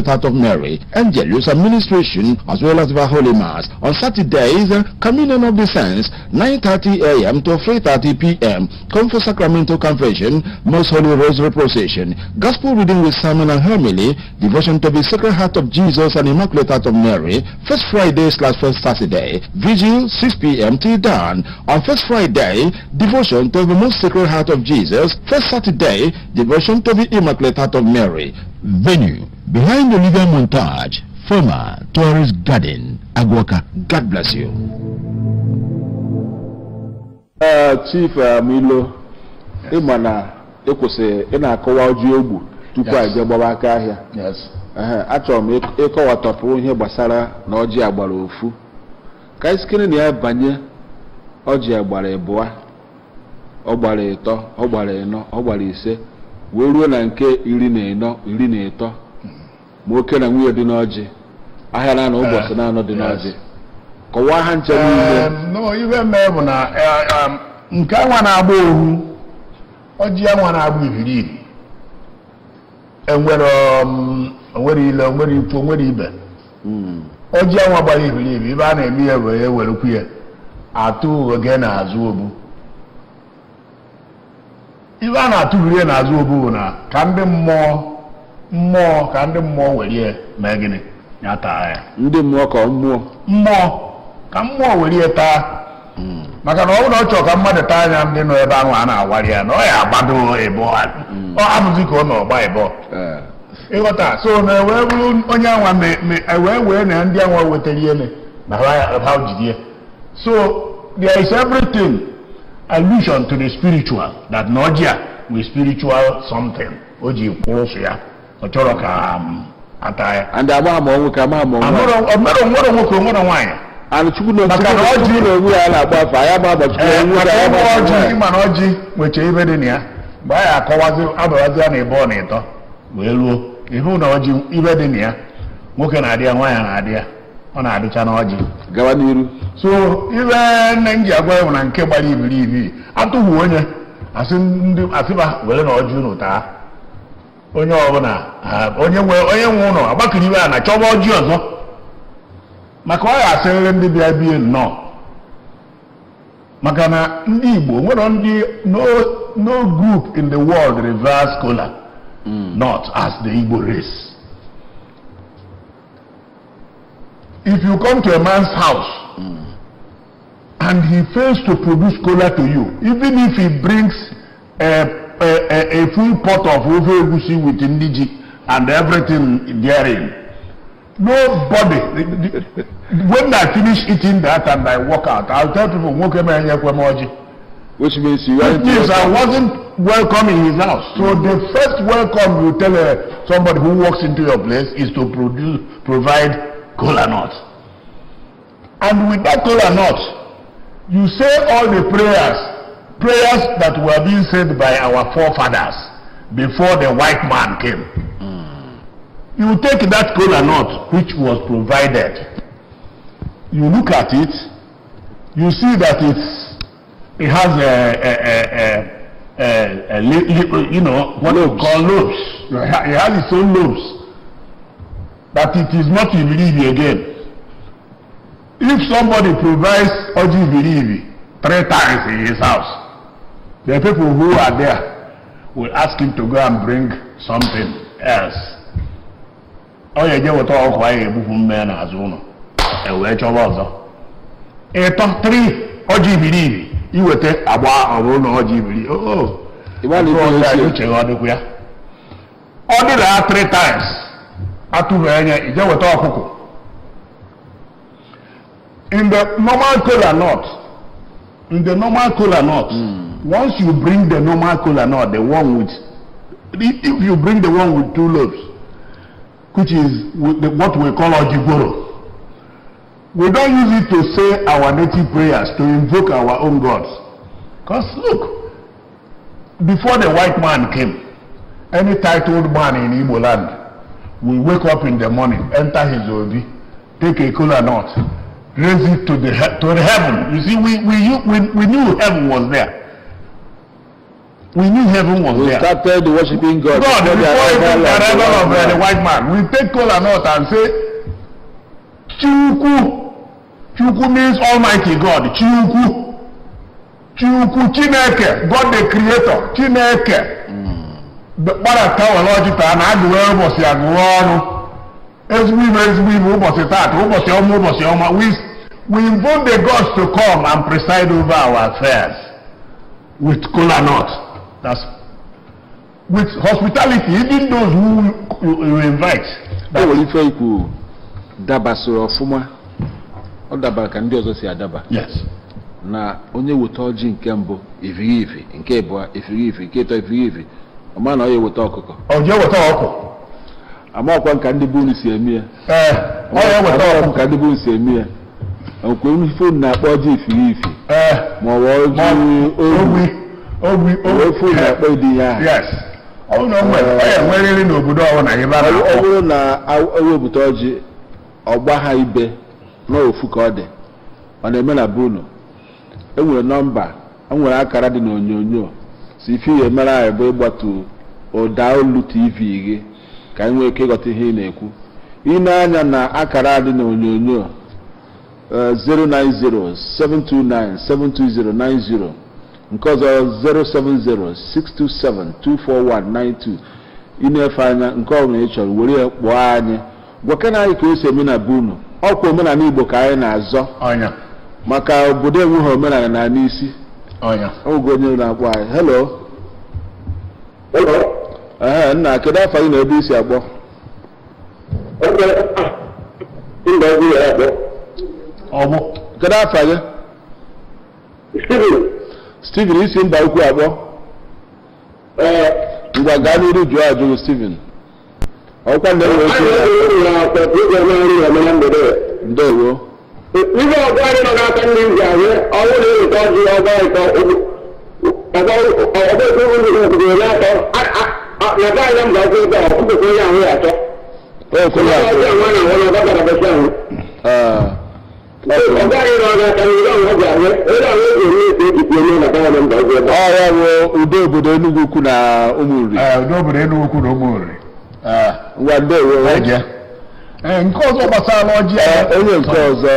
Immaculate Heart of Mary, Angelus Administration, as well as the Holy Mass. On Saturdays, Communion of the Saints, 9:30 a.m. to 3:30 p.m. Come for Sacramental Confession, Most Holy Rosary Procession, Gospel reading with sermon and homily, devotion to the Sacred Heart of Jesus and Immaculate Heart of Mary, first Friday/first Saturday, vigil 6 p.m. till dawn. On first Friday, devotion to the Most Sacred Heart of Jesus, first Saturday, devotion to the Immaculate Heart of Mary. Venue, behind the Olivier Montage, former Tourist Garden, Agwaka. God bless you. Chief Milo, Imana, Ekose, Enakowa Ojiogbu, tupu aje gbara aka ahịa. Yes. Achọrọ m ịkọwatọpụ ihe gbasara na ọjị agbara ofu. Ka isikere na ya banye ọjị agbara ịbụa, ọ gbara ịtọ, ọ gbara ịnọ, ọ gbara ise, wee ruo na nke 14, 13, ma oke na nwunye dị n'ọjị, ahịa na ụbọchị na anọ dị n'ọjị. Kọwaa ha nche niile. No, iwe mee bụ na nke anwa na-agba ohu, ọjị anwa na-agba ibiribi. Enwere ile, onwere ifu, onwere ibe. Ọjị anwa gbara ibiribi, ibe a na-eme ya wee werekwu ya atụ oge na-azụ obu. Ibe a na-atụrụ ya n'azụ obu bụ na ka ndị mmụọ were ya mee gịnị ya taa ya. Ndị mmụọ ka mmụọ Ka mmụọ were ya taa. Maka na ọ bụrụ na ọ chọrọ ka mmadụ taa anya ndị nọ ebe ahụ a na-awara ya na ọ ya agbado ebo ọ abụzi ka ọ nọ ọgba ebo. Ịghọta, so na wee bụrụ onye anwa wee na ndị anwa wetara ihe na ha jide. So there is everything allusion to the spiritual, that Nojia with spiritual something. Oji kwụsụ ya, ọ chọrọ ka ata ya. And nwoke nwaanyị. And Chukwu na ọjị na-egbu ya na-agba afọ, ya ma abachi ịma na ọjị nweche ibe dị na ya. Mgbe ya akọwazi abawazi ya na ịbọ na ịtọ wee ruo ihu na ọjị ibe dị na ya, nwoke na-adị ya, nwaanyị na-adị ya, ọ na-adịcha na ọjị. Gawa n'iru. So ibe nne m ji agwa ya na nke gbara ibiribi atụghị onye asịba were na ọjị unu taa. Onye ọbụla onye nwe ụlọ agbakiri ibe a na chọba ọjị ọzọ, maka ọ ga-asịrịrị ndị bịa bie nnọọ. Maka na ndị Igbo nwere ndị no group in the world reverse Kola not as the Igbo race. If you come to a man's house and he fails to produce Kola to you, even if he brings a full pot of ofe egusi with indiji and everything therein, nobody, when I finish eating that and I walk out, I'll tell people, which means I wasn't welcome in his house. So the first welcome you tell somebody who walks into your place is to provide Kola nut. And with that Kola nut, you say all the prayers that were being said by our forefathers before the white man came. You take that Kola nut which was provided, you look at it, you see that it has what you call lobes. It has its own lobes. That it is not Ibiribi again. If somebody provides Oji Ibiribi 3 times in his house, the people who are there will ask him to go and bring something else. Oh, you get what all quiet men as uno. And we chop also. A top 3 Oji Ibiribi. You will take a bar of Oji Ibiribi. Oh, you want to go there? Only there 3 times. In the normal Kola nut, once you bring the normal Kola nut, the one with, if you bring the one with 2 lobes, which is what we call Ojiboro, we don't use it to say our native prayers, to invoke our own gods. Because look, before the white man came, any titled man in Igbo land will wake up in the morning, enter his obi, take a Kola nut, raise it to the heaven. You see, we knew heaven was there. We knew heaven was We there. started worshiping God. God, before even the arrival of the the white man, we take Kola North and say, Chukwu. Chukwu means Almighty God. Chukwu. Chukwu, Chineke, God the Creator. Chineke. Gbara tawological na agụwe ụbọchị agụwe ọnụ. Ezigbo ibe ụbọchị taata, ụbọchị ọma. We invoke the gods to come and preside over our affairs with Kola North. That's with hospitality, even those who you invite. That will ife ikwu dabasoro ọfụma. Ọ dabara ka ndị ọzọ si adaba. Yes. Na onye weta ọjị nke mbụ ifirifi, nke abụọ ifirifi, nke ịtọ ifirifi. Ọma na ọ ya weta ọkụkọ. Ọ je weta ọkụ. Amakwa nka ndị bụ si eme ya. Ọ ya weta ọkụ ka ndị bụ si eme ya. Okwe ife na-akpọ ọjị ifirifi. Ma ọ bụ ọjị ogwi fon na-akpọ ịdị ya. Yes. Ọ nwere n'obodo ọwụ na ebe a na-akpọ. Ọ bụrụ na ewepụta ọjị ọgba ha ibe n'ofu ka ọ dị. Ọ na-eme na bunu. Enwere nọmba, enwere akara dị n'onyonyo. Si ife ihe mere anyị bụ ịgbatu ụda olu TV gị ka anyị nwee ike ịghọta ihe ị na-ekwu. Ị na-anya na akara dị n'onyonyo 090-729-72090 nke ọzọ 070-627-24192. Ị na-efe anya nke ọ bụla ị chọrọ were ya kpọọ anyị gwakena anyị ka o si eme na bunu. Ọkwa omenala Igbo ka anyị na-azọ maka obodo enweghị omenala na n'isi. Oge onye na-akpọ anyị. Hello. Nna, kedu afọ gị na ebe isi agbọ? Kedu afọ gị? Steven, isi mba ukwu agbọ? Ngwa gaa n'iru jụọ ajụjụ Steven. Ọkwa ndị enwe oche ndewo. Ihe ọgụ anyị nọ n'aka ndị nji anyị, ọnwụ na-eweta ọjị ọgba ịtọ obodo n'atọ na gaa anya mba ọkụ ịtọ ọkụkọ onye ahụ ya atọ. Ọjị ahụ na ahụ na ọgbakọrọ besi ahụ. Ọgụ anyị nọ n'aka ndị ahụ ọjị ahụ, onye ahụ eji eme ete ejikwa onye na gaa mba ọkụ ịtọ. Ọ ya bụ udo obodo Enugu ukwu na Ụmụnri. Udo obodo Enugu ukwu na Ụmụnri. Ngwa ndewo. Nke ọzọ gbasara ọjị onye nke ọzọ.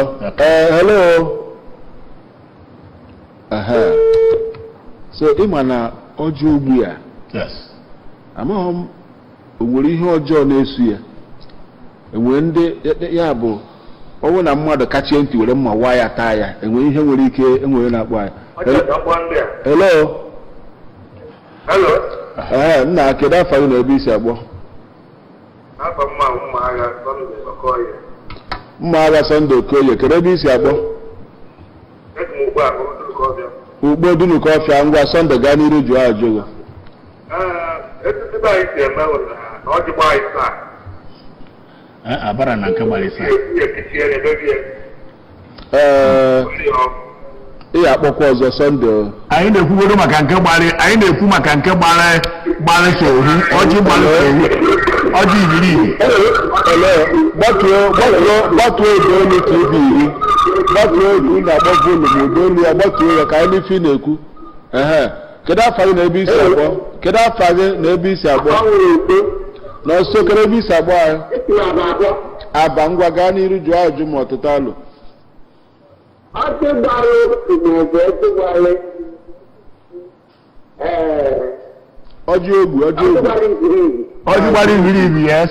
Hello. So ịma na ọjị ogbu ya. Yes. Amaghị m o nwere ihe ọjọọ na-eso ya. Enwere ndị ya bụ ọnwụ na mmadụ kachie ntị were mma waa ya taa ya. Enwere ihe nwere ike enwere na-akpọ ya. Hello. Nna, kedu afọ gị na ebe isi agbọ? Mma agha Sunday Okoye, kedu ebe isi agbọ? Ugbo dunu ka ọfịa. Ngwa Sunday gaa n'iru jụọ ajụjụ. Abara na nke gbara ịsa. Ị akpọkwa ọzọ Sunday. Anyị na-ekwugodo maka nke gbara, anyị na-ekwu maka nke gbara sohu, ọjị gbara sohu, ọjị ibiri. Gbatuo ego olu TV iri. Gbatuo ego na-agba volu ma ụdọ olu ya gbatuo ya ka anyị n'ife na-ekwu. Kedu afọ gị na ebe isi agbọ? Kedu afọ gị na ebe isi agbọ? N'ọsọ kedu ebe isi agbọ anyị? Aba. Ngwa gaa n'iru jụọ ajụ ma ọtụtụ alụ. Ọjị ogbu. Ọjị gbara ibiri, yes.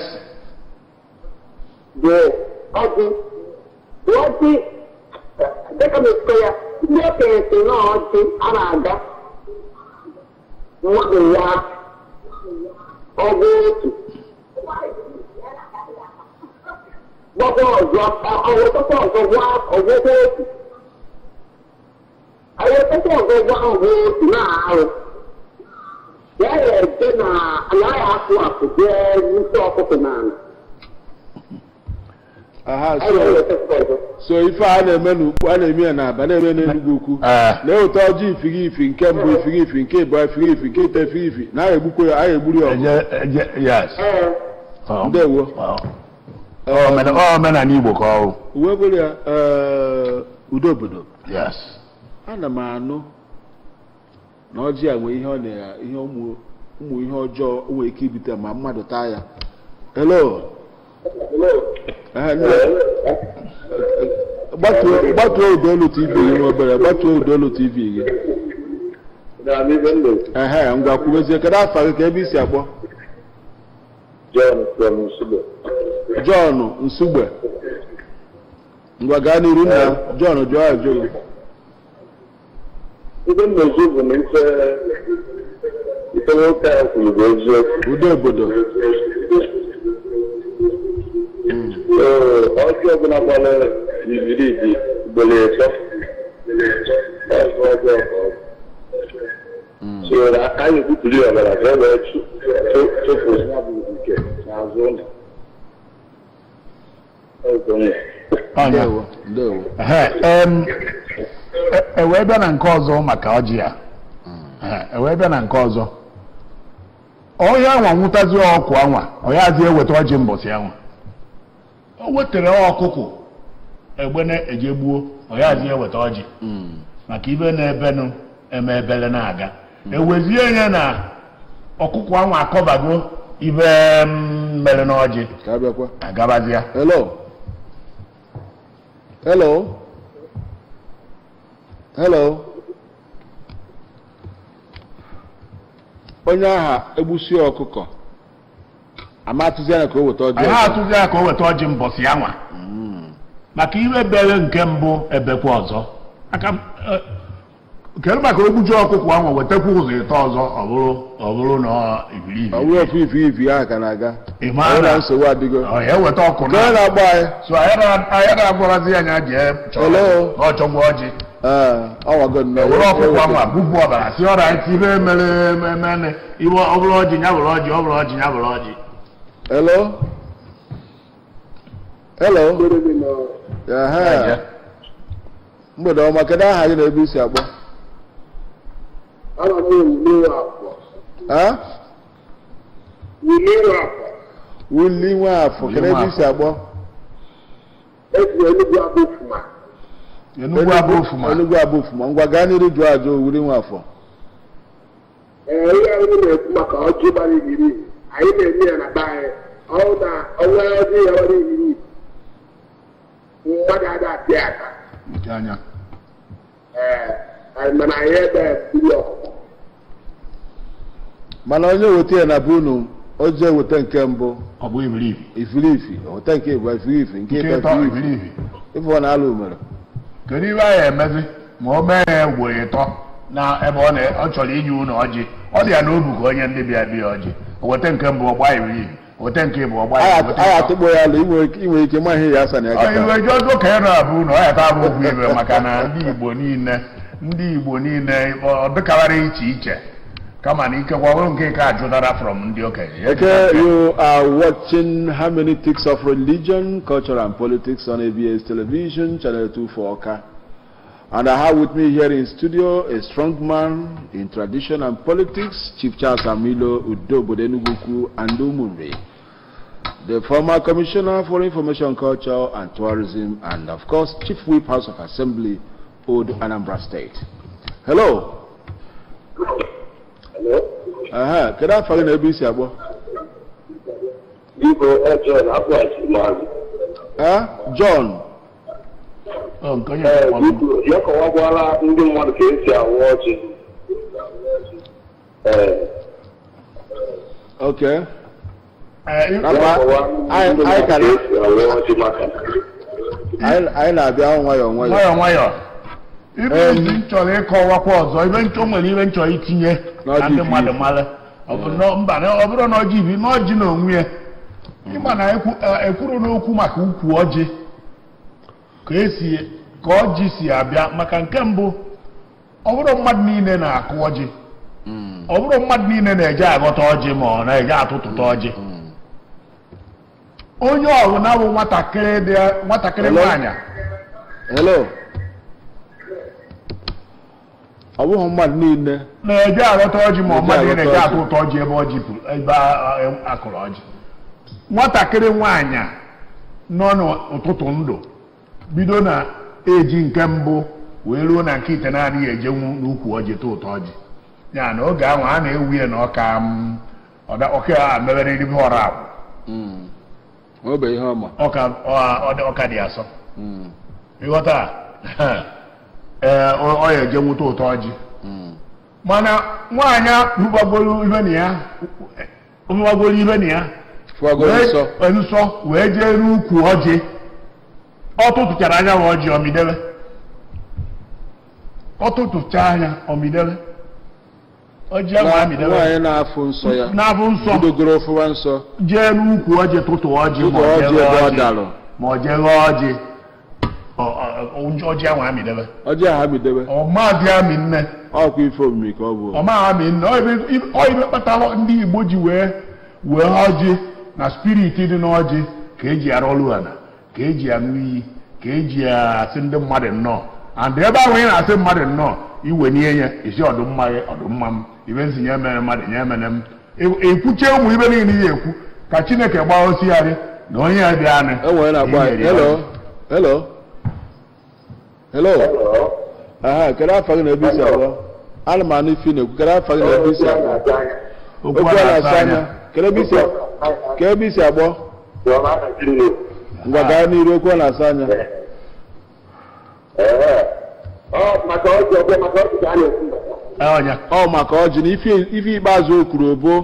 Ndị okenye si na ọjị a na-aga mmadụ ya ọgụ otu gbọgbọ ọzọ ọwụtọkọ ọzọ gwa ọgwụgwọ otu ọwụtọkọ ọzọ gwa ọgwụ otu na-arụ ya ede na anaghị afụ afụ jee nsị ọkụkọ n'ala. So ife a na-eme n'ukwu a na-eme ya n'Aba na-eme n'Enugu ukwu na-eweta ọjị ifirifi nke mbụ ifirifi nke ịbụọ ifirifi nke ịtọ ifirifi na egbukwa ya egburu ya ndewo. Omenala Igbo ka ọ uwe bụrụ ya udo obodo. Yes. Ana m anụ na ọjị a nwee ihe ọ na ihe ụmụ ihe ọjọọ o nwere ike ibute ma mmadụ taa ya. Hello. Gbatuo ụdolu TV gị obere, gbatuo ụdolu TV gị. Ngwa kwubezie, kedu afa gị ka ebe isi akpọ? John Nsugbe. Ngwa gaa n'iru nna John jụọ ajụ. Ndị mmezu bụ na ife nwoke a kwuru bụ eziokwu. Udo obodo. Ọjọọ ọbụla gbara ibiribi ugboro ịtọ ọjọọ ka ọ so na anyị bupụrụ ya ọbara ka e wee chụpụ ya bụ nke n'azụ ụlọ. Ewee bịa na nke ọzọ maka ọjị ya. Ewee bịa na nke ọzọ. Onye anwa nwụtazi ọkụ anwa, ọ ya azị eweta ọjị mbọsị anwa. O wetara ọkụkụ egbe na-eje gbuo, ọ ya azị eweta ọjị. Maka ibe na-ebenụ eme ebele na-aga. Ewezie ya na ọkụkụ anwa akọbago ibe mere n'ọjị. Agabazịa. Hello. Onye aha egbusi ọkụkọ amatụzi ya ka o weta ọjị. Aha atụzi ya ka o weta ọjị mbọsị ya nwa. Maka iwe bere nke mbụ ebekwa ọzọ. Aka kedu maka ogbuji ọkụkọ anwa wetakwa ụzọ ịtọ ọzọ ọ bụrụ na ibiribi. Ọ bụrụ ofu ife ahụ ka na-aga. Ịma na nsogbu adịgo. Ọ ya weta ọkụ na. Na-agba anyị. So anyị na-agwarazi ya nya jee chọrọ ọchọgbu ọjị. Ọwago nne. Were ọkụkọ anwa bụbu ọbara si ọra ntị ibe mere iwe ọ bụrụ ọjị ya bụrụ ọjị, ọ bụrụ ọjị ya bụrụ ọjị. Mgbede ọma, kedu aha gị na ebe isi akpọ? Wuli Nwafọ, kedu ebe isi akpọ? Enugwu Abụfụma. Ngwa gaa n'iru jụọ ajụ Wuli Nwafọ. Ihe anyị na-ekwu maka ọjị gbara ibiri, anyị na-eme ya na be anyị. Ọ na ọnwa ọjị ya gbara ibiri mmadụ ada apịa aka. Mana anyị ebe biri ọkụkọ. Mana onye weta ya na be unu, o jee weta nke mbụ. Ọ bụ ibiribi. Ifirifi, weta nke ịbụ ifirifi, nke ịtọ ifirifi. Ife ọ na-alụ mere. Kedu ibe anyị emezi ma o mee ya egwu ịtọ na ebe ọ chọrọ inye unu ọjị? Ọ dị ya n'obu ka onye ndị bịa ọjị. O weta nke mbụ ọgba ibiribi, o weta nke ịbụ ọgba ibiribi. Anyị atụgbo ya ala inwe ike ma ihe ya asa na ya kata. Iwe ji ọzọ ka ya na-abụ na ọ ya taa bụ okwu ibe maka na ndị Igbo niile ọ dịkawara iche iche. Kama na ikekwa ọrụ nke ka ajụdara from ndị okenye. Okay, you are watching Hermeneutics of Religion, Culture and Politics on ABS Television, Channel 2 for Oka. And I have with me here in studio a strong man in tradition and politics, Chief Charles Amilo Udobodenuguku and Umunri, the former Commissioner for Information, Culture and Tourism, and of course, Chief Whip House of Assembly, Old Anambra State. Hello. Kedu afọ gị na ebe isi akpọ? John Akwụachi. John. Ya kọwakwala ndị mmadụ ka esi awụ ọjị. Okay. Anyị na-abịa nwayọọ. Ibe ndị nchọrọ ịkọwakwa ọzọ, ibe nchọ nwere ibe nchọrọ itinye na ndị mmadụ mara. Mba, ọ bụrụ na ọjị ibi na ọjị n'onwe ya. Ịma na ekwuru n'okwu maka ukwu ọjị ka ọjị si abịa maka nke mbụ, ọ bụrụ mmadụ niile na-akụ ọjị, ọ bụrụ mmadụ niile na-eje aghọta ọjị ma ọ na-eje atụtụta ọjị. Onye ọbụla bụ nwatakịrị nwaanyị. Hello. Ọ bụghị mmadụ niile na-eje aghọta ọjị ma mmadụ niile na-eje atụtụ ọjị ebe akụrụ ọjị. Nwatakịrị nwaanyị nọ n'ụtụtụ ndụ bido na eji nke mbụ wee ruo na nke ite naanị ya ejenwu n'ukwu ọjị tụ ụtọ ọjị. ya na oge ahụ a na-ewu ya na ọka a mebere iri ọrụ agwụ obe ihe ọma ọka dị asọ ịghọta ọ ya eje nwụta ụtọ ọjị mana nwaanyị rụgbagoro ibe na ya nsọ wee jee n'ukwu ọjị ọ tụtụchara anya wa ọjị ọmidebe ọ tụtụcha anya ọmidebe ọjị ahụ amidebe nwaanyị na-afụ nsọ ya bidogoro ọfụwa nsọ jee n'ukwu ọjị tụtụ ọjị ma ọ jee ghọọ ọjị ọjị ahụ amidebe ọjị ahụ amidebe ọmadị amị nne ọkwa ife omimi ka ọ bụ ọma amị nne ọ ibe kpatara ndị Igbo ji wee ọjị na spiriti dị n'ọjị ka eji arụ ọrụ ana ka eji aṅụ iyi ka eji asị ndị mmadụ nnọọ and ebe ahụ ị na-asị mmadụ nnọọ iwe n'ihe ya isi ọdụmma m ibe nsi nye mere mmadụ nye mere m ekwuche ụmụ ibe niile ya ekwu ka Chineke gbaa osigharị na onye ya bịa anị hello aha kedu afọ gị na ebe isi abụọ ana m anụ ife na-ekwu kedu afọ gị na ebe isi abụọ okwu a na-asa anya ka ebe isi abụọ ngwa gaa n'iru okwu a na-asa anya ọ maka ọjị na ife ikpeazụ o kwuru obo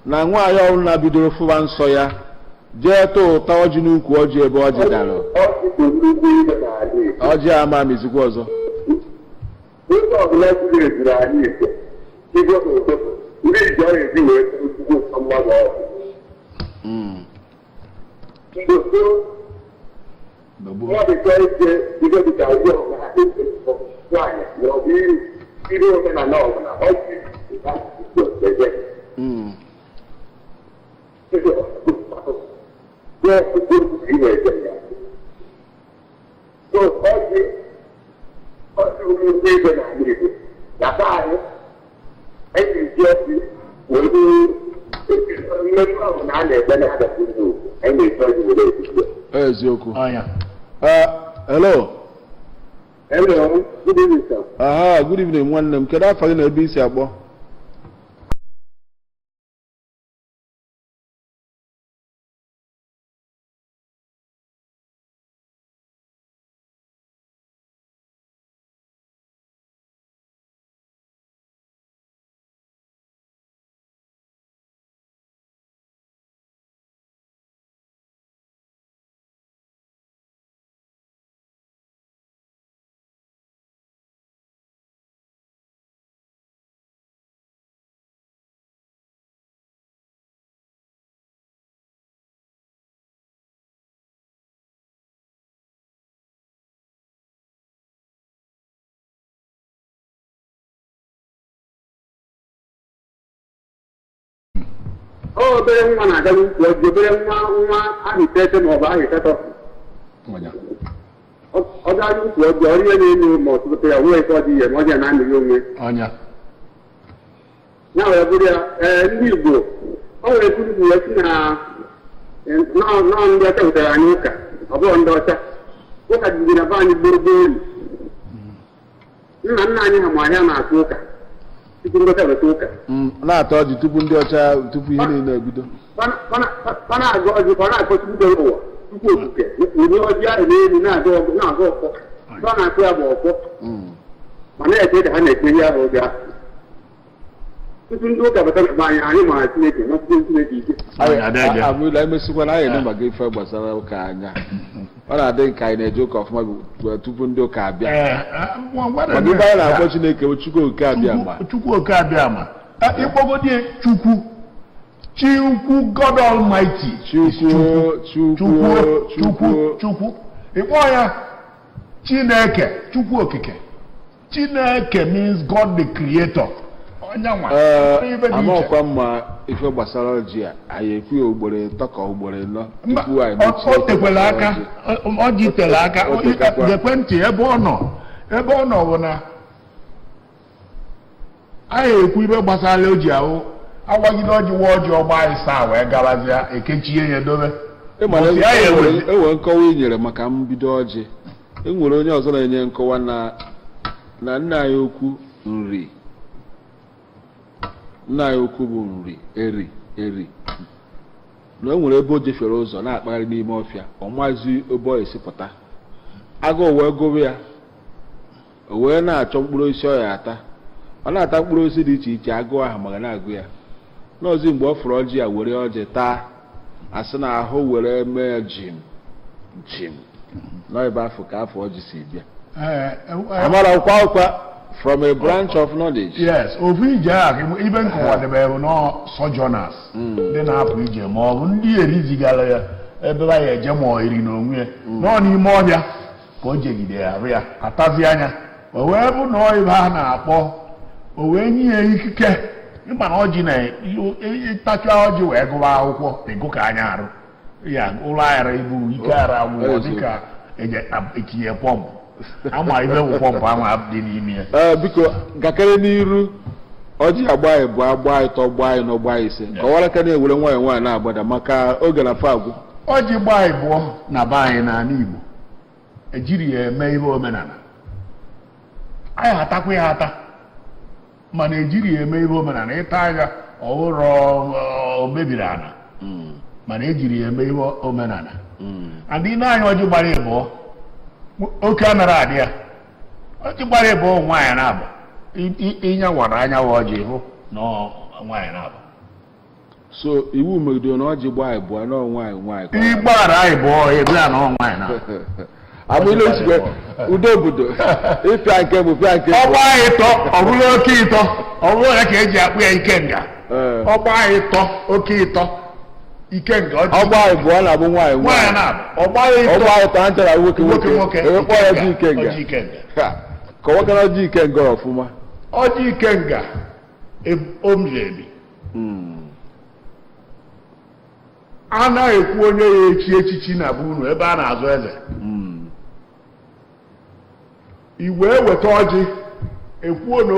na nwaanyị ọhụrụ na-bidoro fụwa nsọ ya jee tụọ ụta ọjị n'ukwu ọjị ebe ọjị dara ọjị a ama mizikwa ọzọ eziokwu hello good evening sir. aha good evening nwanne m kedu afọ gị na ebe isi akpọ obere nwa na-aga n'ukwu ọjị obere nwa ahịtete ma ọ bụ ahịtetọ ọ gaa n'ukwu ọjị ọrụ ihe na-enu ma ọtụtụ ya nwee ike ọdị ihe ma ọjị na-amịghị onwe ya wee bụrụ ya ndị Igbo o nwere kwuru ya si na nọọ ndị ọcha butere anyị ụka ọ bụghị ndị ọcha ụka jiri na be anyị gburugburu nna nna anyị ha ma ahịa na-atụ ụka tupu ndị ọcha weta ụka na-atọ ọjị tupu ndị ọcha tupu ihe niile ebido na-agụ ọjị ka ọ na-akpọchibido ụwa tupu okike ụdị ọjị ahụ na-eri na-agụ ọkpọ ọ na-akụ ya bụ ọkpọ ma na-eche ka ha na-ekpe ihe ahụ oge ahụ tupu ndị ụka batara be anyị mara Chineke nọpụta Chineke ike amụla emesikwana anyị ene maka ife gbasara ụka anya ọ na-adị nke anyị na-eje ụka ọfụma tupu ndị ụka abịa maka ibe anyị na-akpọ Chineke bụ Chukwu oke abịa ma ịkpọgodi Chukwu God Almighty Chukwu ịkpọ ya Chineke Chukwu okike Chineke means God the Creator amaọkwa mma ife gbasara ọjị a anyị ekwu ugboro ịtọ ka ugboro ịnọ tupu anyị o tekwela aka ọjị tere aka ekwentị ebe ọ nọ bụ na anyị ekwu ibe gbasara oji ahụ agbagide ọjị wa ọjị ọgba anyị saa wee gabazia ekechie ya dobe enwere nkọwa i nyere maka mbido ọjị enwere onye ọzọ na-enye nkọwa na nna anyị okwu nri nna ya ukwu bụ nri eri na o nwere ebe o jefere ụzọ na-akpagharị n'ime ọfịa ọ mazi ebe ọ esipụta agụụ wee gụrụ ya o wee na-achọ mkpụrụ osisi ọ ya ata ọ na-ata mkpụrụ osisi dị iche iche agụụ ahụ maka na-agụ ya n'ozi mgbe ọ fụrụ ọjị ya were ọjị taa asị na ahụ were mee jim n'ebe afọ ka afọ ọjị si bịa amara ụkwa from a branch of knowledge. Yes, ofu ije ahụ ibe nkọwadebe bụ na sojourners ndị na-apụ ije ma ọ bụ ndị erizigara ya ebe ha ya eje ma ọ iri n'onwe ya nọ n'ime ọbịa ka o jegide ya arụ ya atazi anya o wee bụ na ibe ha na-akpọ o wee nye ya ikike ịma na ọjị na ịtacha ọjị wee gụwa akwụkwọ ịgụ ka anya arụ ya ụlọ aghara ibu ike ara agwụgwọ dịka etinye pọmpụ ama ibe bụ pọmpụ ama dị n'ime ya. Biko gakere n'iru ọjị agba ịbụ agba ịtọ gba ịnọ gba ise kọwara ka na-ewere nwanyị nwaanyị na-agbada maka oge na agwụ. Ọjị gba ịbụọ na be anyị n'ala Igbo ejiri ya eme ihe omenala anyị atakwa ya ata mana ejiri ya eme ihe omenala ịta ya ọhụrụ mebiri ana mana ejiri ya eme ihe omenala adị n'anya ọjị gbara ịbụọ oke anara adị ya ọjị gbara ịbụọ nwaanyị na-abụ ịnyanwara anyanwụ ọjị hụ na nwaanyị na-abụ so iwu megidere na ọjị gbaa ịbụọ na nwaanyị ịgbara ịbụọ ebe a na nwaanyị na-abụ abụla osikwe udo obodo ịpịa nke bụ pịa nke ọgba ịtọ ọ bụrụ oke ịtọ ọ bụrụ ya ka eji akpụ ya ikenga ọgba ịtọ oke ịtọ ikenga ọgba ịbụọ na-abụ nwaanyị na-abụ ọgba ịtọ ha chara nwoke ewekpọ ya ọjị ikenga kọwakara ọjị ikenga ọfụma ọjị ikenga omiri emi a na-ekwu onye ya echi echichi na bụ unu ebe a na-azụ eze iwee weta ọjị ekwuo na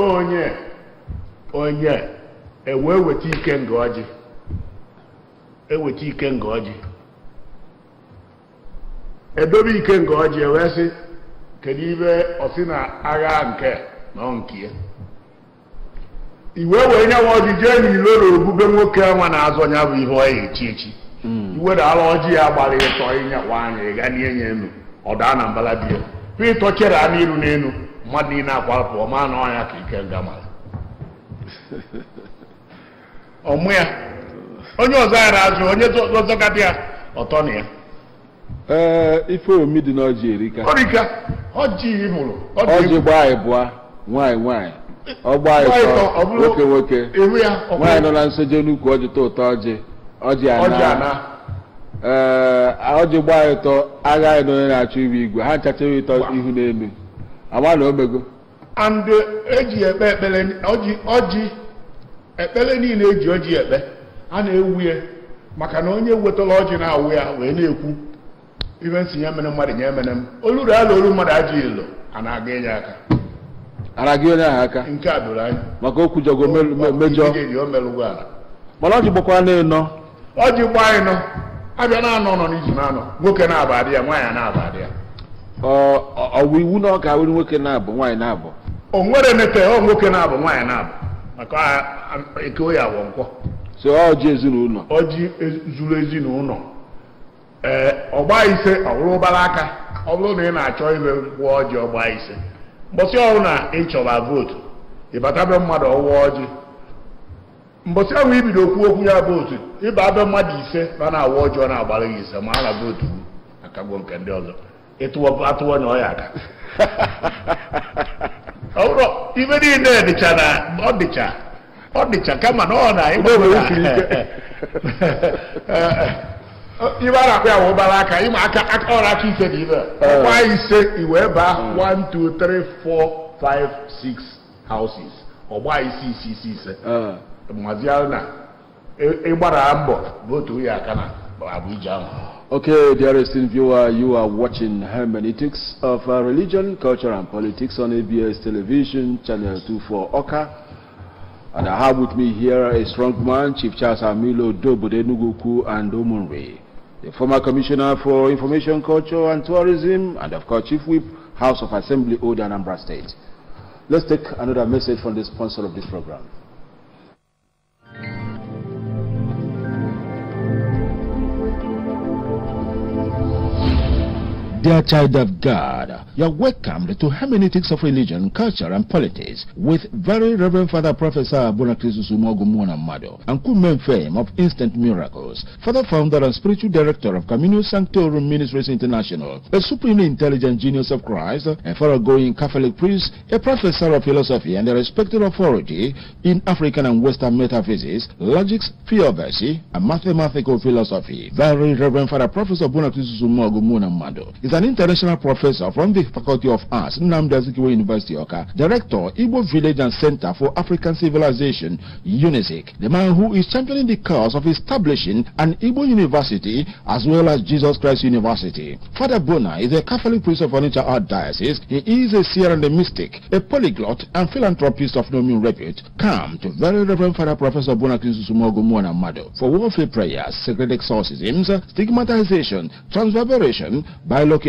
onye ewee weta ikenga ọjị eweta ikenga ọjị edobe ikenga ọjị ewee sị kedu ibe ọsị na agha nke na nke ya iwee wee nyanwa ọjị jee n'ilo na obube nwoke nwa na-azụ nya bụ ihe ọ ya echi echi iwedala ọjị ya gbara ịtọ ịnyawa anya ịga n'ihe enu ọ daa na mbala bie ịtọ chere a n'iru n'elu mmadụ niile akwapụ ọma na ọnya ka ikenga mara ọmụ ya onye ọzọ ya na-azụ onye ọzọgadị ya ọtọ na ya ife omi dị n'ọjị erika ọjị hụrụ ọjị gbaa ịbụọ nwaanyị ọgba ịtọ nwoke nwaanyị nọ na nsoje n'ukwu ọjị tọ ụtọ ọjị ana ọjị gbaa ịtọ agha anyị na onye na-achọ ibe igwe ha nchachaghị ịtọ ihu n'elu ama na omego and eji ekpe ekpere ọjị ekpere niile eji ọjị ekpe a na-ewu ya maka na onye wetara ọjị na-awụ ya wee na-ekwu ibe nsị nye mene mmadụ nye mene m oluru ala olu mmadụ ajị ilo a na-aga enye aka ara gị onye ahụ aka nke a doro anya maka okwu jogo mejọ mana ọjị gbakwara n'ịnọ ọjị gbaa ịnọ abịa na-anọ nọ n'izu na-anọ nwoke na-aba adị ya nwaanyị na-aba adị ya ọwụ iwu na ọ ga-awụrụ nwoke na-abụ nwaanyị na-abụ o nwere nete ọ nwoke na-abụ nwaanyị na-abụ maka eke oyi awọ nkwọ so ọjị ezinụlọ ọjị zuru ezinụlọ ọgba ise ọ bụrụ ụbara aka ọ bụrụ na ị na-achọ ime gwụọ ọjị ọgba ise mbọsị ọrụ na ị chọrọ vootu ịbatabe mmadụ ọwụwa ọjị mbọsị ahụ ibido okwu ya vootu ịba be mmadụ ise na na-awụ ọjị ọ na-agbara gị ise ma a na vootu akagbo nke ndị ọzọ atụwa na ọya aka ọbụrụ ibe niile dịcha na ọ dịcha kama na ọ na ibe a na-akpụ ya wụ ụbara aka ịma aka ọrụ aka ise dị ibe ọgba ise iwee baa 1 2 3 4 5 6 houses ọgba ise mazialụ na ịgbara mbọ votu ya aka na Abuja ahụ. Okay, dear esteemed viewer, you are watching Hermeneutics of Religion, Culture and Politics on ABS Television, Channel 24 Oka. And I have with me here a strong man, Chief Charles Amilo Dobode Nuguku and Omunwe, the former Commissioner for Information, Culture and Tourism, and of course Chief Whip, House of Assembly, Old Anambra State. Let's take another message from the sponsor of this program. Dear child of God, you are welcomed to Hermeneutics of Religion, Culture and Politics with Very Reverend Father Professor Bonakrisu Sumogumona Mado and Kumen Fame of Instant Miracles, Father Founder and Spiritual Director of Camino Sanctorum Ministries International, a supremely intelligent genius of Christ, a thoroughgoing Catholic priest, a professor of philosophy and a respected authority in African and Western metaphysics, logics, theodicy, and mathematical philosophy. Very Reverend Father Professor Bonakrisu Sumogumona Mado is an international professor from the Faculty of Arts, Nnamdi Azikiwe University, Oka, Director, Igbo Village and Center for African Civilization, UNISIC, the man who is championing the cause of establishing an Igbo University as well as Jesus Christ University. Father Bona is a Catholic priest of Onitsha Archdiocese. He is a seer and a mystic, a polyglot and philanthropist of no mean repute. Come to Very Reverend Father Professor Bonakrisu Sumogumona Mado for warfare prayers, sacred exorcisms, stigmatization, transverbation, bilocation,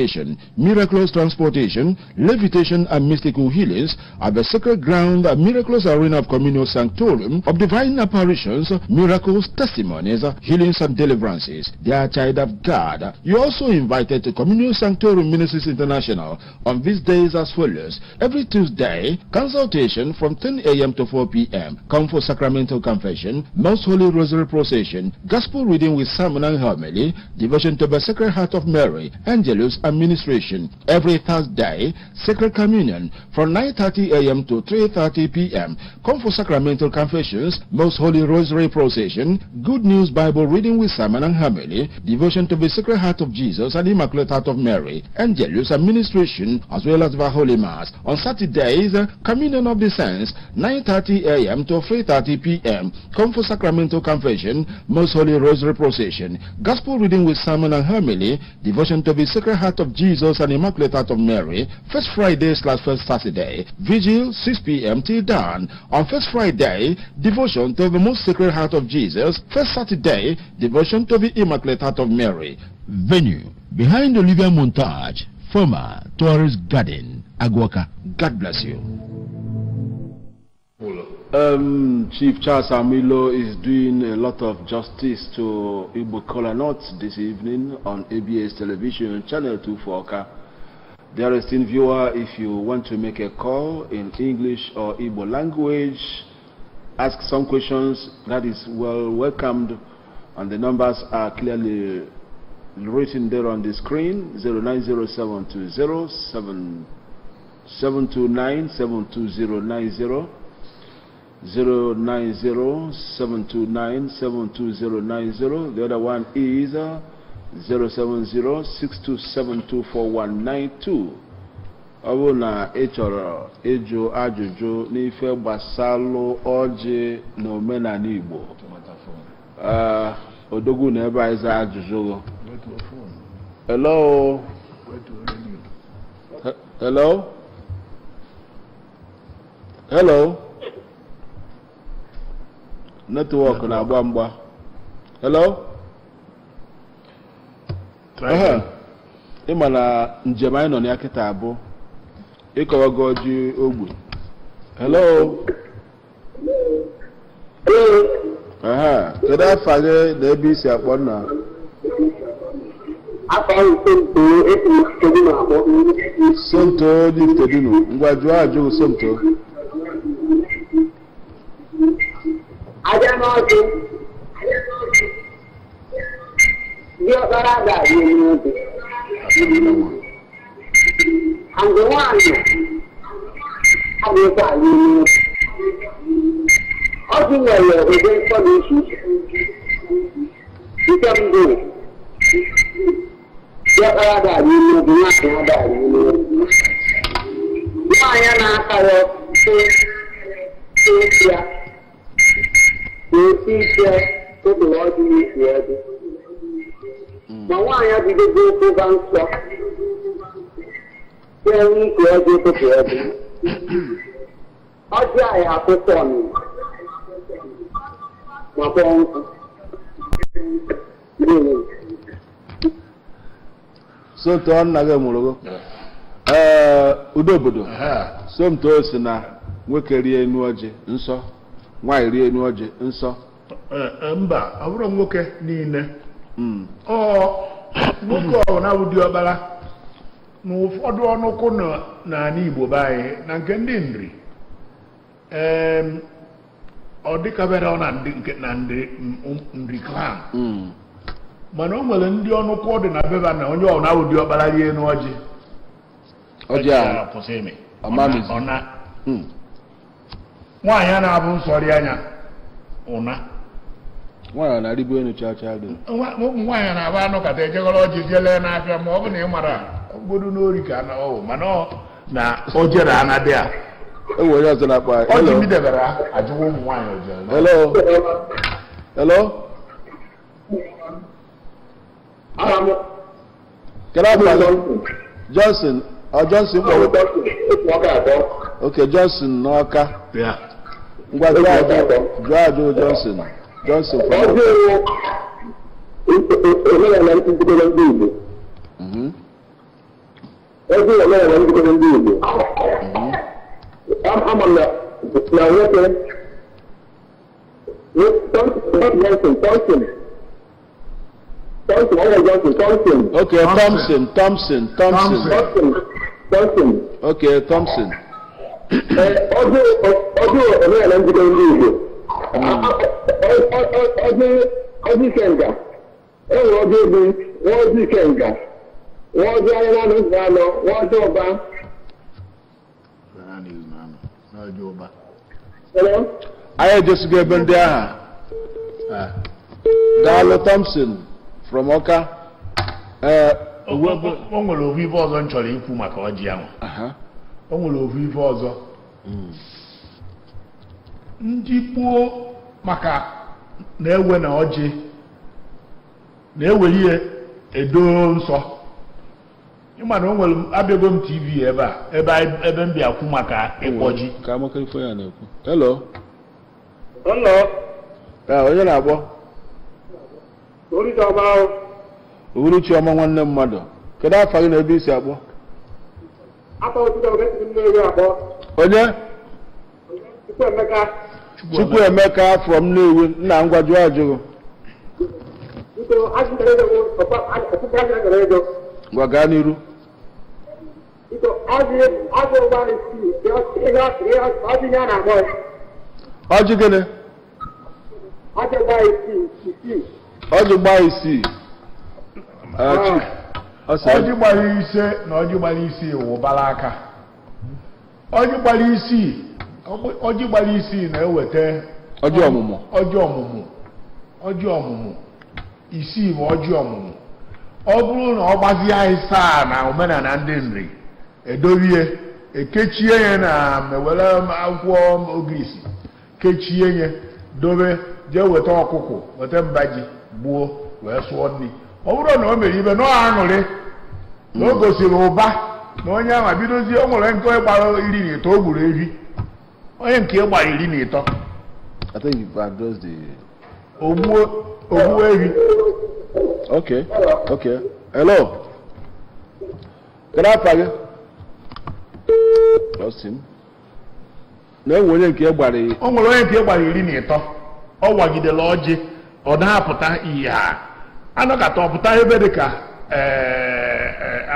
miraculous transportation, levitation and mystical healings at the sacred ground, a miraculous arena of Communio Sanctorum, of divine apparitions, miracles, testimonies, healings and deliverances. Dear child of God, you are also invited to Communio Sanctorum Ministries International on these days as follows. Every Tuesday, consultation from 10 a.m. to 4 p.m. Come for sacramental confession, Most Holy Rosary procession, gospel reading with sermon and homily, devotion to the Sacred Heart of Mary, Angelus administration. Every Thursday, Sacred Communion from 9:30 a.m. to 3:30 p.m. Come for sacramental confessions, Most Holy Rosary procession, Good News Bible reading with sermon and homily, devotion to the Sacred Heart of Jesus and Immaculate Heart of Mary, Angelus administration, as well as the Holy Mass. On Saturdays, Communion of the Saints, 9:30 a.m. to 3:30 p.m. Come for sacramental confession, Most Holy Rosary procession, Gospel reading with sermon and homily, devotion to the Sacred Heart of Jesus and Immaculate Heart of Mary, first Friday / first Saturday, vigil 6 p.m. till dawn. On first Friday, devotion to the Most Sacred Heart of Jesus, first Saturday, devotion to the Immaculate Heart of Mary. Venue, behind Olivia Montage, former Tourist Garden, Agwaka. God bless you. Chief Charles Amilo is doing a lot of justice to Igbo Kola Notes this evening on ABS Television, Channel 2 Dear esteemed viewer, if you want to make a call in English or Igbo language, ask some questions, that is well welcomed, and the numbers are clearly written there on the screen. 0907207297290, 09072972090. The other one is 07062724192. Ọ bụ na ị chọrọ ịjụ ajụjụ n'ife gbasalụ ọjị na omenala Igbo, odogwu na ebe anyị za ajụjụ. Hello. Hello. Hello. Network na-agba mgba. Hello. Ịma na njem anyị nọ na ya kịta abụ ịkọwago ọjị ogbe. Hello. Kedu afa gị na ebe isi akpọ nna? Somto Liftedinu. Ngwa jụọ ajụ Somto. Somto anaghị mụrụ udobodo. Somto si na nwoke rie enu ọjị nsọ, nwaanyị rie enu ọjị nsọ. Mba, ọ bụrụ nwoke niile. Nwoke ọ na-awụ diọkpara n'ụfọdụ ọnụkụ n'ala Igbo be anyị na nke ndị nri ọ dịkabere ọ na nri klan mana o nwere ndị ọnụkụ dị na beba na onye ọna ụdị ọkpara rie n'ọjị a kwụsị ime ọna nwaanyị a na-abụ nsọrị anya ụna nwaanyị na-arịbu enu chacha dị nwaanyị na-abụ anọkọta ejegọrọ ọjị jele n'afịa ma ọ bụ na ị mara obodo n'ori ka na ọwụ mana na o jere anadị a ewe onye ọzọ na-akpa ọjị ndị debere ajụwa ụmụ nwaanyị ojere hello kedu afọ Johnson Johnson kpọrọ okay Johnson n'Ọka ngwa jụọ ajụ Johnson Okay, Thompson. Okay, Thompson. I just gave them there. Dalo Thompson from Oka. O nwere ofu ife ọzọ nchọrọ ikwu maka ọjị ahụ. O nwere ofu ife ọzọ. Ndị gboo maka na-ewe na ọjị na-ewere ihe edo nsọ. Ịma na o nwere abịago m TV ebe a ebe m bịa kwu maka ịkpọji. Ka amaka ifo ya na-ekwu. Hello. Onye na-akpọ? Uhuruchi ọma nwanne mmadụ. Kedu afọ gị na ebe isi akpọ? Onye? Chukwuemeka from Nnewi. Nna ngwaju ajụghị. Ngwa gaa n'iru. Ọjị gịnị? Ọjị gbaa isii. Ọjị gbara ise na ọjị gbara isii wụbara aka. Ọjị gbara isii na-eweta ọjị ọmụmụ isii bụ ọjị ọmụmụ. Ọ bụrụ na ọ gbazie anyị saa na omenala ndị nri edorie ekechie ya na mewere akwụkwọ ogirisi kechie ya dobe jee weta ọkụkọ weta mbaji gbuo wee sụọ nri. Ọ bụrụ na o mere ibe na ọ aṅụrị na o gosiri ụba na onye ahụ bidozie o nwere nke gbara 13 o gburu ehi onye nke gbara 13 I think you've addressed the ogbuo ehi. Okay. Hello. Can I plug it? Lost him. Na enwere nke gbara o nwere onye nke gbara 13 ọ wagidela ọjị ọ na-apụta ihe a anọkata ọpụta ebe dịka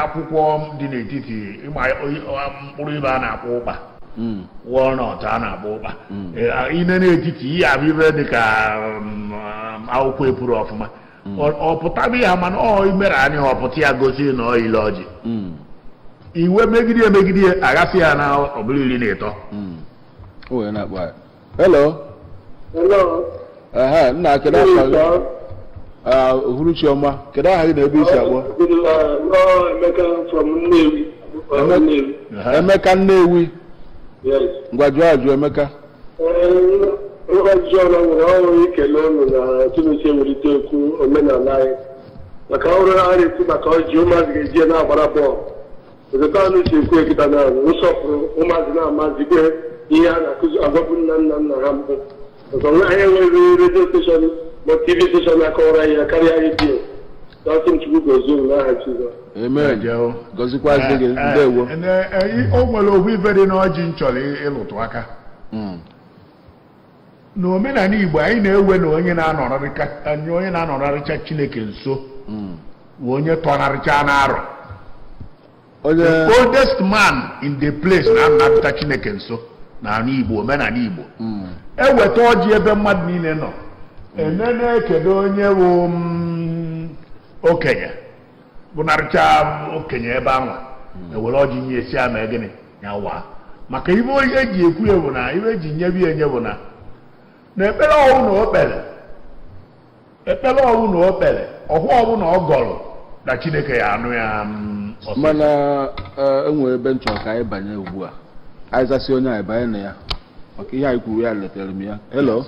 akwụkwọ dị n'etiti mkpụrụ ibe a na-akpọ ụkpa walnut a na-akpọ ụkpa ine n'etiti ihe abụ ibe dịka akwụkwọ epuru ọfụma ọpụta ya mana ọ imere anyị ọpụta ya gosi na ọ ile ọjị iwe megide aghasị ya na ọbụla 13. Hello. Nna kedu afọ gị? Uhuruchi ọma. Kedu aha gị na ebe isi akpọ? Emeka Nnewi. Ngwa jụọ ajụ Emeka. Ọjọọ nwere ọrụ ikele ụnụ na Chineke welite okwu omenala anyị maka ọrụ ha na-eti maka ọjị ụmụazị ga-eji na-agbara bọọlụ ọzọta anụ si ekwu ekita na nsọpụrụ ụmụazị na-amazigwe ihe a na-akụzi agwabụ nna ha mbụ ọzọ anyị enweghị redio steshọn ma TV steshọn na-akọwara ya karịa redio dọkịta Nchukwu gozie n'aha Jizọs. Amen. Gọzikwazi gị ndewo. O nwere ofu ife dị n'ọjị nchọrọ ịlụtụ aka n'omenala Igbo anyị na-ewe na onye na-anọrọrịcha Chineke nso bụ onye tọnarịcha n'arọ. the oldest man in the place na-anabata Chineke nso na ala Igbo omenala Igbo eweta ọjị ebe mmadụ niile nọ enene kedu onye bụ okenye bụ narịcha okenye ebe ahụ ewere ọjị nye esi ama gịnị ya waa maka ibe onye eji ekwu ewu na ibe eji nyebi enye bụ na ekpere ọwụ na okpere ọhụ ọwụ na ọ gọrọ na Chineke ya anụ ya mana enwere ebe nchọ ka anyị banye ugbu a anyị zasị onye anyị banye na ya maka ihe anyị kwuru ya letere m ya. Hello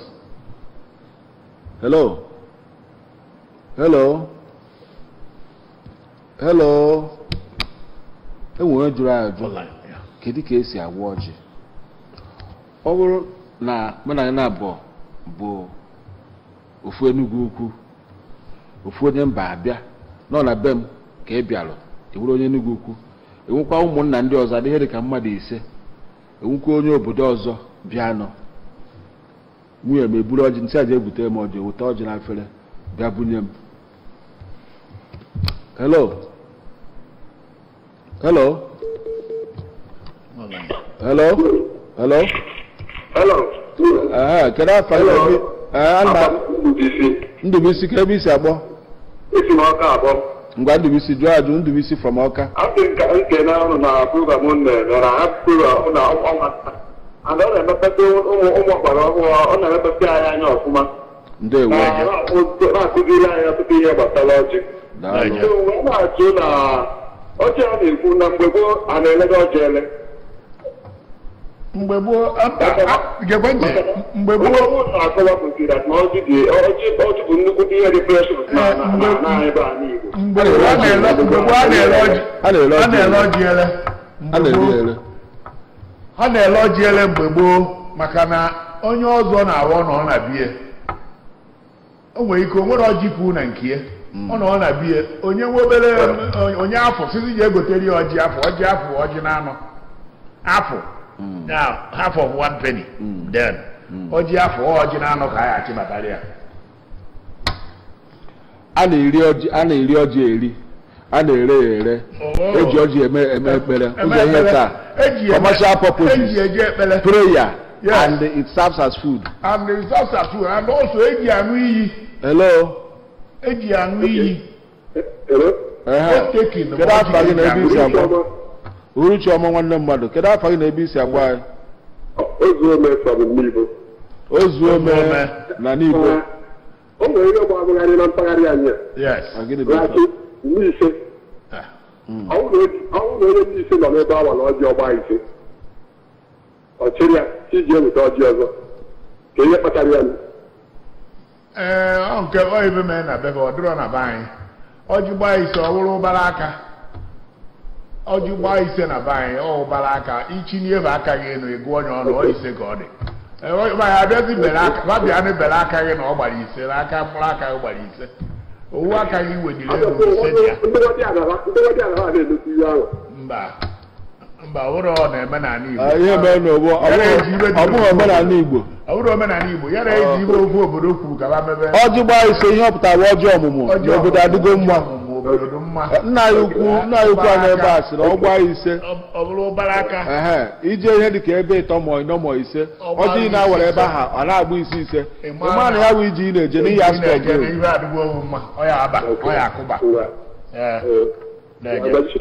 enwere jụrụ ajụ kedu ka esi agwa ọjị ọ bụrụ na mena anyị na-abụọ bụ ofu Enugu ukwu ofu onye mba abịa nọ na be m ka ị bịalụ ewuru onye Enugu ukwu enwekwa ụmụnna ndị ọzọ adịghị dịka mmadụ ise enwekwa onye obodo ọzọ bịa nọ nwunye m eburu ọjị nsị aja ebute m ọjị weta ọjị na afere bịa bunye m. Hello kedu afa Ndụbụisi ka ebe isi agbọ isi m Ọka abụọ ngwa Ndụbụisi jụọ ajụ Ndụbụisi from Ọka nke na ọnụ na program nọ na program na ọnwa and ọ na-emepete ụmụ ọgbara ọhụrụ ọ na-emepete anyị anya ọfụma ndewo na-akụziri anyị ọtụtụ ihe gbasara ọjị wee na-ajụ na ọjị a na-ekwu na mgbe gboo a na-elega ọjị ele mgbe gboo na-akọwapụtara na ọjị bụ nnukwu ihe dị precious na ebe a n'Igbo mgbe gboo a na-ele ọjị ele ha na-ele ọjị ele mgbe gboo maka na onye ọzọ na-awa ọ na bie o nwere ike o nwere ọjị kwụ na nke ya ọ nọ na bie onye nwe obere onye afọ sizi ji egotere ya ọjị na anọ afọ now half of 1 penny then ọjị afọ ọjị na anọ ka anyị achịbatara ya a na-eri ọjị eri a na-ere ya ere eji ọjị eme ekpere ụzọ ihe taa commercial purposes prayer and it serves as food and also eji aṅụ iyi eji aṅụ iyi kedu afa gị na ebe isi agba Uruchi ọma nwanne mmadụ kedu afa gị na ebe isi agba anyị Ozuome na n'Igbo o nwere ihe gbagharị na mpaghara anyị ise ọ bụrụ onye ndị ise nọ n'ebe awa na ọjị ọgba ise ọ chịrị ya iji eweta ọjị ọzọ ka ihe kpatara ya nke ibe mee na bebe ọ dịrọ na be anyị ọjị gbaa ise ọ bụrụ ụbara aka ọjị gbaa ise na be anyị ọ ụbara aka ichini ebe aka gị elu ego onye ọnụ ọ ise ka ọ dị abịazi bịa na bere aka gị na ọ gbara ise na aka mkpụrụ aka gị gbara ise owu aka gị wediri elu ise mba ọ bụrụ na-eme n'ala Igbo ọ bụrụ omenala Igbo ya na-eji ibe ofu obodo kwuru ka ba mebe ọjị gbaa ise ihe ọpụtara ọjị ọmụmụ n'obodo adịgo mma nna ya ukwu anyị ebe a sịrị ọgba ise ọ bụrụ ụbara aka ije ihe dịka ebe ịtọ ma ịnọ ma ise ọjị na-awere ebe ahụ ọ na-agba ise ịma na ya bụ iji ị na-eje n'ihe asụsụ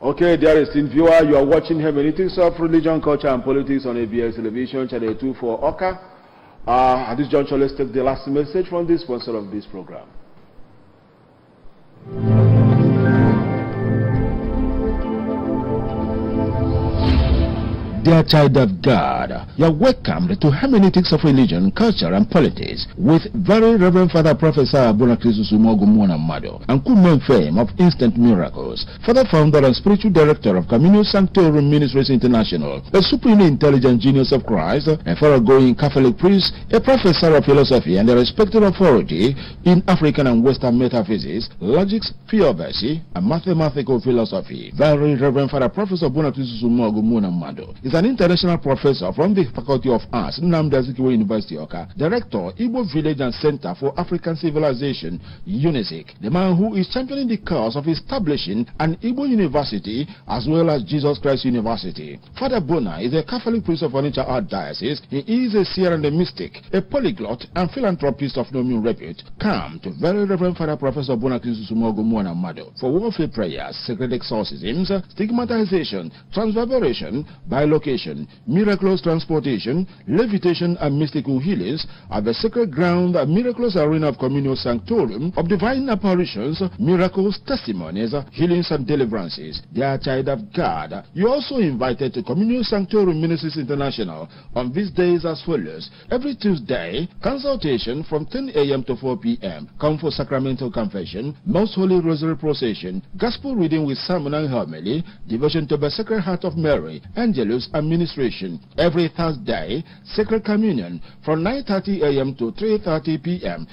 Okay, dear esteemed viewer, you are watching Hermeneutics of Religion, Culture and Politics on ABS Television, Channel 2 for Oka. At this juncture, let's take the last message from the sponsor of this program. Dear child of God, you are welcomed to Hermeneutics of Religion, Culture and Politics with Very Reverend Father Professor Bonakrisus Umogumona Mado and Kumen Fame of Instant Miracles, Father Founder and Spiritual Director of Camino Sanctorum Ministries International, a supremely intelligent genius of Christ, a thoroughgoing Catholic priest, a professor of philosophy and a respected authority in African and Western metaphysics, logics, theodicy, and mathematical philosophy. Very Reverend Father Professor Bonakrisus Umogumona Mado is an international professor from the Faculty of Arts, Nnamdi Azikiwe University, Oka, director, Igbo Village and Center for African Civilization, UNISIC, the man who is championing the cause of establishing an Igbo university as well as Jesus Christ University. Father Bona is a Catholic priest of Onitsha Archdiocese. He is a seer and a mystic, a polyglot and philanthropist of no mean repute. Come to Very Reverend Father Professor Bona Kisusumogo Mwana Mado for warfare prayers, sacred exorcisms, stigmatization, transverbation, bilocation, miraculous transportation, levitation and mystical healings at the sacred ground, miraculous arena of communal sanctorium of divine apparitions, miracles, testimonies, healings and deliverances. Dear child of God, you are also invited to Communal Sanctorium Ministries International on these days as follows. Every Tuesday, consultation from 10 a.m. to 4 p.m. Come for sacramental confession, Most Holy Rosary procession, gospel reading with sermon and homily, devotion to the Sacred Heart of Mary, Angelus administration. Every Thursday, Sacred Communion from 9:30 a.m. to 3:30 p.m.